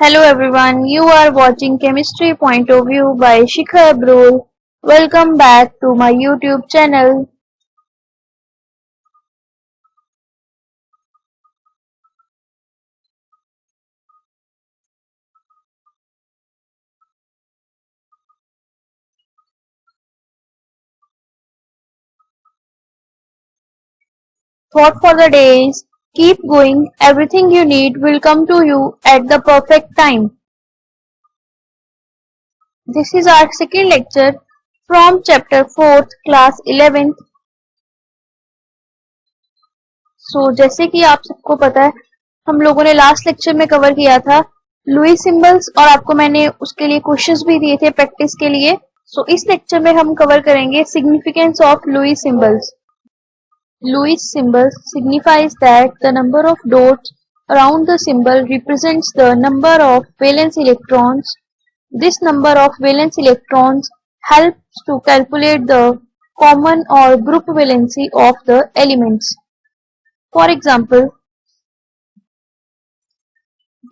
Hello everyone, you are watching Chemistry Point of View by Shikhar Abrol. Welcome back to my YouTube channel. Thought for the day is keep going, everything you need will come to you at the perfect time. This is our second lecture from chapter 4th, class 11th. जैसे कि आप सबको पता है हम लोगों ने last lecture में कवर किया था लुईस सिंबल्स और आपको मैंने उसके लिए क्वेश्चंस भी दिए थे प्रैक्टिस के लिए. इस लेक्चर में हम कवर करेंगे significance of Lewis symbols. Lewis symbol signifies that the number of dots around the symbol represents the number of valence electrons. This number of valence electrons helps to calculate the common or group valency of the elements. For example,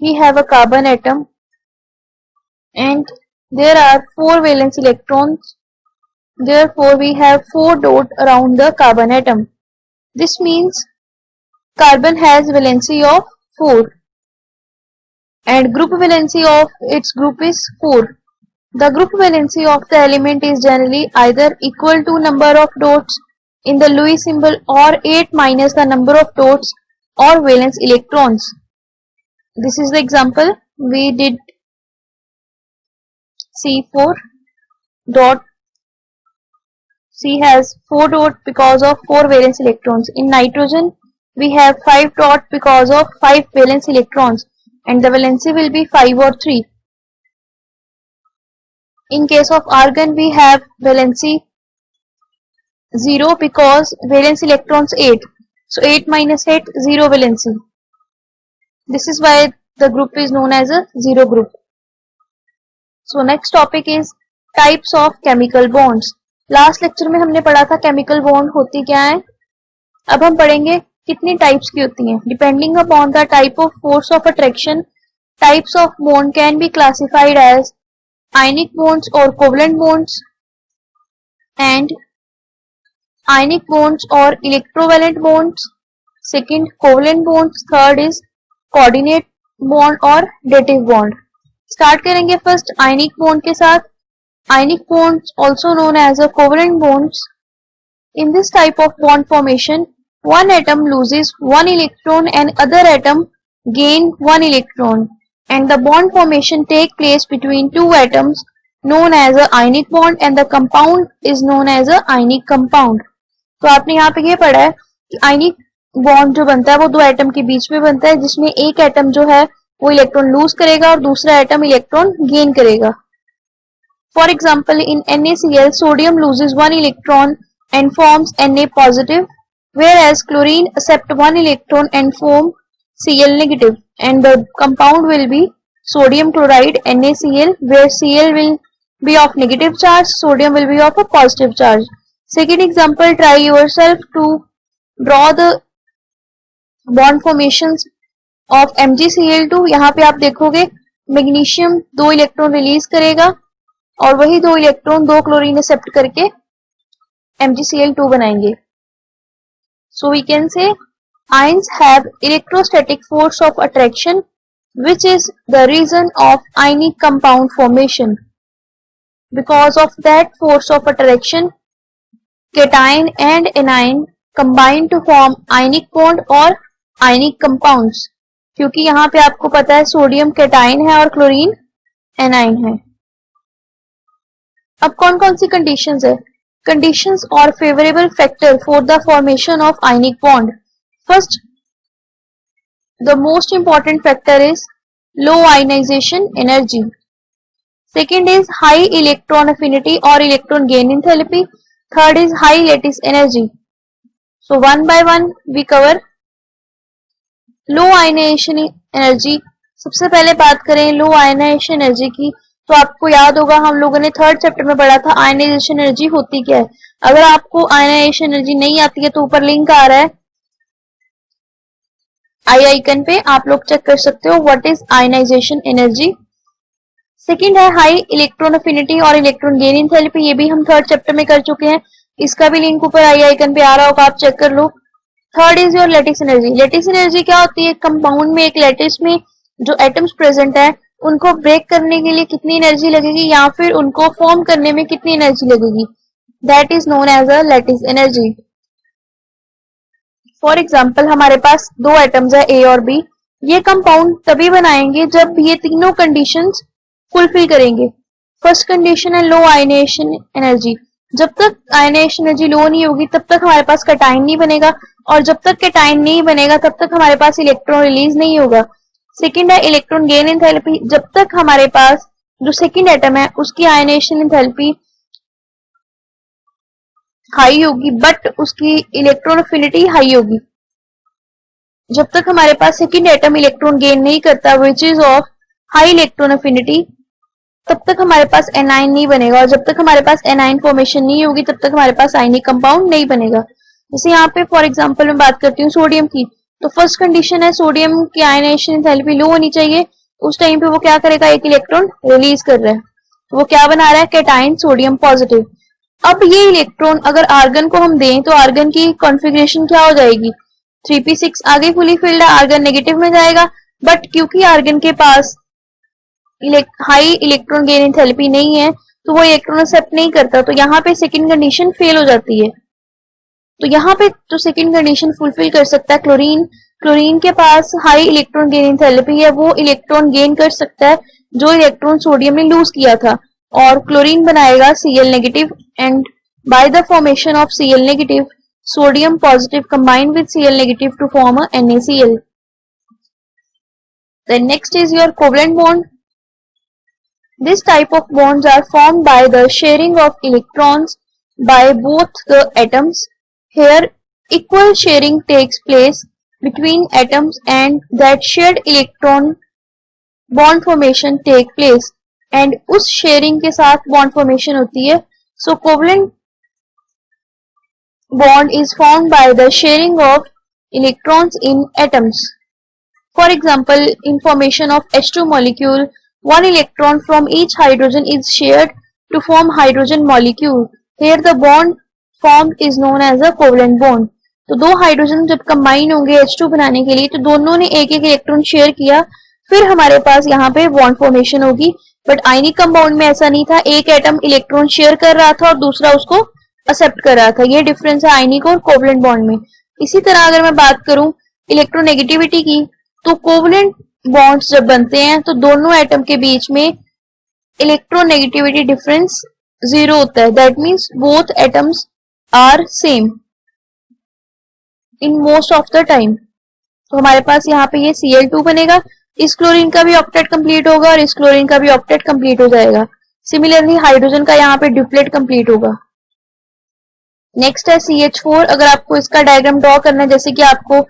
we have a carbon atom and there are 4 valence electrons. Therefore, we have 4 dots around the carbon atom. This means carbon has valency of 4 and group valency of its group is 4. The group valency of the element is generally either equal to number of dots in the Lewis symbol or 8 minus the number of dots or valence electrons. This is the example we did. C4 dot C has 4 dots because of 4 valence electrons. In nitrogen, we have 5 dots because of 5 valence electrons and the valency will be 5 or 3. In case of argon, we have valency 0 because valence electrons 8. So 8 minus 8, 0 valency. This is why the group is known as a 0 group. So next topic is types of chemical bonds. Last lecture में हमने पढ़ा था chemical bond होती क्या है. अब हम पढ़ेंगे कितनी टाइप्स की होती हैं. Depending upon the type of force of attraction types of bond can be classified as ionic bonds और covalent bonds and ionic bonds और electrovalent bonds. Second covalent bonds. Third is coordinate bond और dative bond. Start करेंगे first ionic bond के साथ. Ionic bonds, also known as a covalent bonds. In this type of bond formation, one atom loses one electron and other atom gain one electron, and the bond formation take place between two atoms known as a ionic bond and the compound is known as a ionic compound. तो आपने यहाँ पे ये पढ़ा है कि ionic bond जो बनता है वो दो एटम के बीच में बनता है जिसमें एक एटम जो है वो इलेक्ट्रॉन लूज करेगा और दूसरा एटम इलेक्ट्रॉन गेन करेगा. For example, in NaCl, sodium loses one electron and forms Na positive, whereas chlorine accepts one electron and forms Cl negative, and the compound will be sodium chloride NaCl, where Cl will be of negative charge, sodium will be of a positive charge. Second example, try yourself to draw the bond formations of MgCl2. यहाँ पे आप देखोगे magnesium 2 electron release करेगा और वही 2 electron 2 chlorine accept करके MgCl2 बनाएंगे. So we can say ions have electrostatic force of attraction which is the reason of ionic compound formation. Because of that force of attraction, cation and anion combine to form ionic bond और ionic compounds. क्योंकि यहाँ पे आपको पता है sodium cation है और chlorine A9 है. अब कौन कौन सी कंडीशंस है. कंडीशंस और favourable factor for the formation of ionic bond. First, the most important factor is low ionization energy. Second is high electron affinity और electron gain enthalpy. Third is high lattice energy. So one by one we cover. Low ionization energy. सबसे पहले बात करें लो ionization energy की तो आपको याद होगा हम लोगों ने थर्ड चैप्टर में पढ़ा था आयनाइजेशन एनर्जी होती क्या है. अगर आपको आयनाइजेशन एनर्जी नहीं आती है तो ऊपर लिंक आ रहा है आई आइकन पे आप लोग चेक कर सकते हो what is ionisation energy. Second है हाई इलेक्ट्रॉन अफिनिटी और इलेक्ट्रॉन गेन एंथैल्पी, ये भी हम थर्ड चैप्टर में कर चुके हैं, इसका भी लिंक ऊपर आई आइकन पे आ रहा होगा, आप चेक कर लो। Third is your lattice energy. Lattice energy क्या होती है? कंपाउंड में एक लैटिस में जो एटम्स प्रेजेंट है उनको ब्रेक करने के लिए कितनी एनर्जी लगेगी या फिर उनको फॉर्म करने में कितनी एनर्जी लगेगी, that is known as a lattice energy. For example हमारे पास दो एटम्स है ए और बी, ये कंपाउंड तभी बनाएंगे जब ये तीनों कंडीशंस फुलफिल करेंगे। फर्स्ट कंडीशन है लो आयनेशन एनर्जी, जब तक आयनेशन एनर्जी लो नहीं होगी तब तक हमारे पास कैटायन नहीं बनेगा, और जब तक कैटायन नहीं बनेगा तब तक हमारे पास इलेक्ट्रॉन रिलीज नहीं होगा। सेकेंड है इलेक्ट्रॉन गेन एंथैल्पी, जब तक हमारे पास जो सेकेंड एटम है उसकी आयनेशन एंथैल्पी हाई होगी बट उसकी इलेक्ट्रॉन अफिनिटी हाई होगी। जब तक हमारे पास सेकेंड एटम इलेक्ट्रॉन गेन नहीं करता which is of high electron affinity, तब तक हमारे पास एनाइन नहीं बनेगा, और जब तक हमारे पास एनाइन फॉर्मेशन नहीं होगी तब तक हमारे पास आयनिक कंपाउंड नहीं बनेगा। जैसे यहाँ पे फॉर एग्जांपल मैं बात करती हूँ सोडियम की, तो फर्स्ट कंडीशन है सोडियम की आयनाइजेशन एंथैल्पी लो होनी चाहिए, उस टाइम पे वो क्या करेगा, एक इलेक्ट्रॉन रिलीज कर रहा है, तो वो क्या बना रहा है, कैटायन सोडियम पॉजिटिव। अब ये इलेक्ट्रॉन अगर आर्गन को हम दें तो आर्गन की कॉन्फ़िगरेशन क्या हो जाएगी, 3p6 आगे फुली फिल्ड है, आर्गन नेगेटिव में जाएगा, बट क्योंकि आर्गन के पास हाई इलेक्ट्रॉन गेन एंथैल्पी नहीं है तो वो इलेक्ट्रॉन एक्सेप्ट नहीं करता, तो यहाँ पे सेकंड कंडीशन फेल हो जाती है। तो यहाँ पे जो सेकंड कंडीशन फुलफिल कर सकता है क्लोरीन, क्लोरीन के पास हाई इलेक्ट्रॉन गेन एंथैल्पी है, वो इलेक्ट्रॉन गेन कर सकता है जो इलेक्ट्रॉन सोडियम ने लूज किया था, और क्लोरीन बनाएगा Cl negative, and by the formation of Cl negative sodium positive combined with Cl negative to form a NaCl. Then next is your covalent bond. This type of bonds are formed by the sharing of electrons by both the atoms. Here equal sharing takes place between atoms and that shared electron bond formation take place, and उस sharing के साथ bond formation होती है. So covalent bond is formed by the sharing of electrons in atoms. For example, in formation of H2 molecule, one electron from each hydrogen is shared to form hydrogen molecule. Here the bond formed is known as a covalent bond. तो दो hydrogen जब combine होंगे H2 बनाने के लिए तो दोनों ने एक एक इलेक्ट्रॉन शेयर किया, फिर हमारे पास यहाँ पे बॉन्ड फॉर्मेशन होगी। बट आयनिक कंपाउंड में ऐसा नहीं था, एक एटम इलेक्ट्रॉन शेयर कर रहा था और दूसरा उसको एक्सेप्ट कर रहा था, ये डिफरेंस है आयनिक और कोवलेंट बॉन्ड में। इसी तरह अगर मैं बात करूं इलेक्ट्रोनेगेटिविटी की, तो कोवलेंट बॉन्ड्स जब बनते हैं तो दोनों एटम के बीच में इलेक्ट्रोनेगेटिविटी डिफरेंस 0 होता है, that means both atoms are same in most of the time. तो हमारे पास यहाँ पे ये Cl2 बनेगा, इस क्लोरीन का भी ऑक्टेट कंप्लीट होगा और इस क्लोरीन का भी ऑक्टेट कंप्लीट हो जाएगा। सिमिलरली हाइड्रोजन का यहाँ पे डुप्लेट कंप्लीट होगा। नेक्स्ट है CH4। अगर आपको इसका डायग्राम ड्रॉ करना है, जैसे कि आपको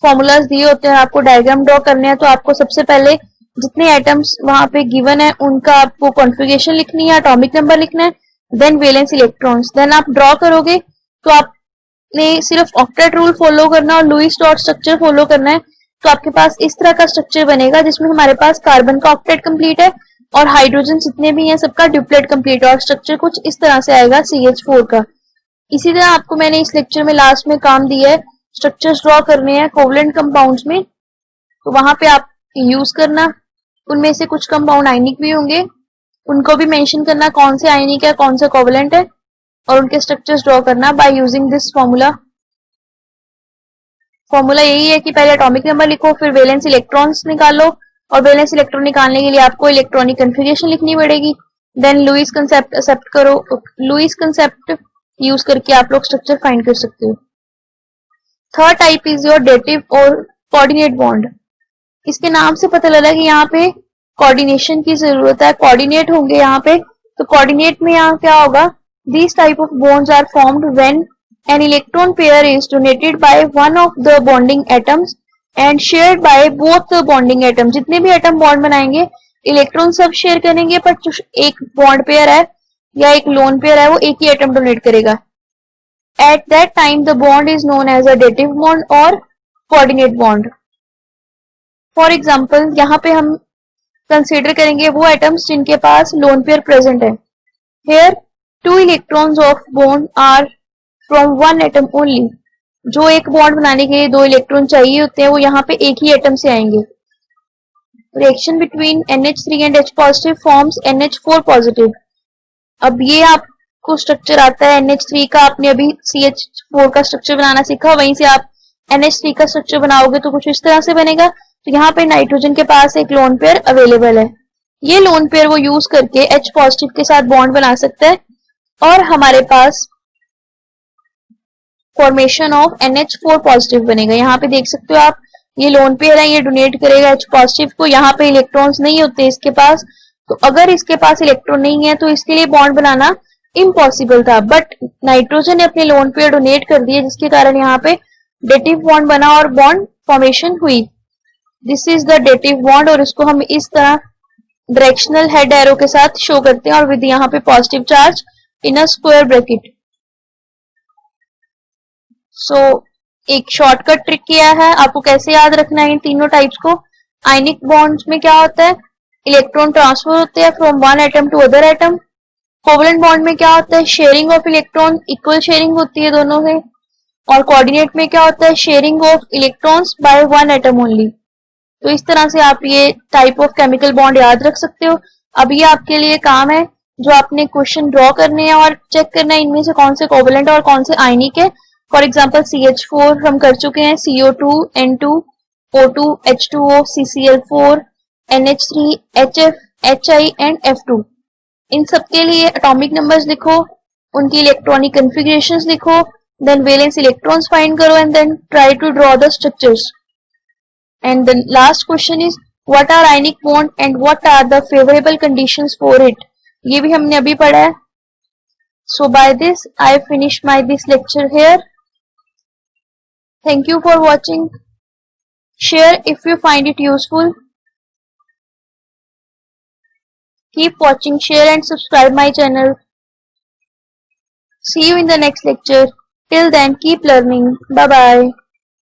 फॉर्मूलाज दिए होते हैं, आपको डायग्राम ड्रॉ करने हैं, तो आपको सबसे पहले जितने एटम्स वहां पे गिवन है उनका आपको कॉन्फ़िगरेशन लिखनी है, एटॉमिक नंबर लिखना है, देन वैलेंस इलेक्ट्रॉन्स, देन आप ड्रॉ करोगे तो आपने सिर्फ ऑक्टेट रूल फॉलो करना और लुईस डॉट स्ट्रक्चर फॉलो करना है, तो आपके पास इस तरह का स्ट्रक्चर बनेगा जिसमें हमारे पास कार्बन का ऑक्टेट कंप्लीट है और हाइड्रोजन जितने भी हैं सबका डुप्लेट कंप्लीट है, और स्ट्रक्चर कुछ इस तरह से आएगा CH4 का। इसी तरह आपको मैंने इस लेक्चर में लास्ट में काम दिया है, स्ट्रक्चर्स ड्रॉ करने हैं कोवलेंट कंपाउंड्स में, तो वहां पे आप यूज करना। उनमें से कुछ कंपाउंड आयनिक भी होंगे, उनको भी मेंशन करना कौन से आयनिक है कौन से कोवलेंट है, और उनके स्ट्रक्चर्स ड्रॉ करना by using this formula. Formula यही है कि पहले एटॉमिक नंबर लिखो, फिर वैलेंस इलेक्ट्रॉन्स निकालो, और वैलेंस इलेक्ट्रॉन निकालने के लिए आपको इलेक्ट्रॉनिक कन्फिगरेशन लिखनी पड़ेगी, देन लुईस कंसेप्ट एक्सेप्ट करो, लुईस कंसेप्ट यूज करके आप लोग स्ट्रक्चर फाइंड कर सकते हो। Third type is your dative और कोऑर्डिनेट बॉन्ड। इसके नाम से पता लगा कि यहाँ पे कोऑर्डिनेशन की जरूरत है, कोऑर्डिनेट होंगे यहाँ पे, तो कोऑर्डिनेट में यहाँ क्या होगा, these type of bonds are formed when an electron pair is donated by one of the bonding atoms and shared by both the bonding atoms। जितने भी एटम बॉन्ड बनाएंगे इलेक्ट्रॉन सब शेयर करेंगे, पर जो एक बॉन्ड पेयर है या एक लोन पेयर है वो एक ही एटम डोनेट करेगा। At that time the bond is known as a dative bond or coordinate bond. For example यहाँ पे हम कंसीडर करेंगे वो एटम्स जिनके पास लोन पेयर प्रेजेंट है। Here 2 electrons of bond are from one atom only। जो एक बॉन्ड बनाने के लिए 2 इलेक्ट्रॉन चाहिए होते हैं वो यहाँ पे एक ही एटम से आएंगे। Reaction between NH3 and H positive forms NH4 positive. अब ये आपको स्ट्रक्चर आता है NH3 का, आपने अभी CH4 का स्ट्रक्चर बनाना सीखा, वहीं से आप NH3 का स्ट्रक्चर बनाओगे तो कुछ इस तरह से बनेगा। तो यहाँ पे नाइट्रोजन के पास एक लोन पेयर अवेलेबल है। ये लोन पेयर वो यूज करके H पॉजिटिव के साथ बॉन्ड बना सकता है और हमारे पास फॉर्मेशन ऑफ NH4 पॉजिटिव बनेगा। यहाँ पे देख सकते हो आप, ये लोन पेयर है, ये डोनेट करेगा H पॉजिटिव को। यहाँ पे इलेक्ट्रॉन्स नहीं होते इसके पास, तो अगर इसके पास इलेक्ट्रॉन नहीं है तो इसके लिए बॉन्ड बनाना इम्पॉसिबल था, बट नाइट्रोजन ने अपने लोन पेयर डोनेट कर दिए जिसके कारण यहाँ पे डेटिव बॉन्ड बना और बॉन्ड फॉर्मेशन हुई। This is the dative bond और इसको हम इस तरह डायरेक्शनल हेड एरो के साथ शो करते हैं और विद यहाँ पे positive charge in a square bracket. So एक शॉर्टकट ट्रिक किया है, आपको कैसे याद रखना है इन तीनों टाइप्स को। आयनिक बॉन्ड्स में क्या होता है, इलेक्ट्रॉन ट्रांसफर होते हैं from one atom to other atom. Covalent bond में क्या होता है, sharing of electron, equal sharing होती है दोनों में। और कोऑर्डिनेट में क्या होता है, sharing of electrons by one atom only. तो इस तरह से आप ये टाइप ऑफ केमिकल बॉन्ड याद रख सकते हो। अब ये आपके लिए काम है जो आपने क्वेश्चन ड्रॉ करने हैं और चेक करना है इनमें से कौन से कोवलेंट और कौन से आयनिक है। फॉर एग्जांपल CH4 हम कर चुके हैं, CO2, N2, O2, H2O, CCl4, NH3, HF, HI and F2। इन सब के लिए एटॉमिक नंबर्स लिखो, उनकी इलेक्ट्रॉनिक कन्फिगरेशंस लिखो, देन वैलेंस इलेक्ट्रॉन्स फाइंड करो and then try to draw the structures. And the last question is what are ionic bond and what are the favorable conditions for it। ये भी हमने अभी पढ़ा है। So by this I finish my this lecture here। Thank you for watching। Share if you find it useful। Keep watching, share and subscribe my channel। See you in the next lecture। Till then keep learning। Bye bye।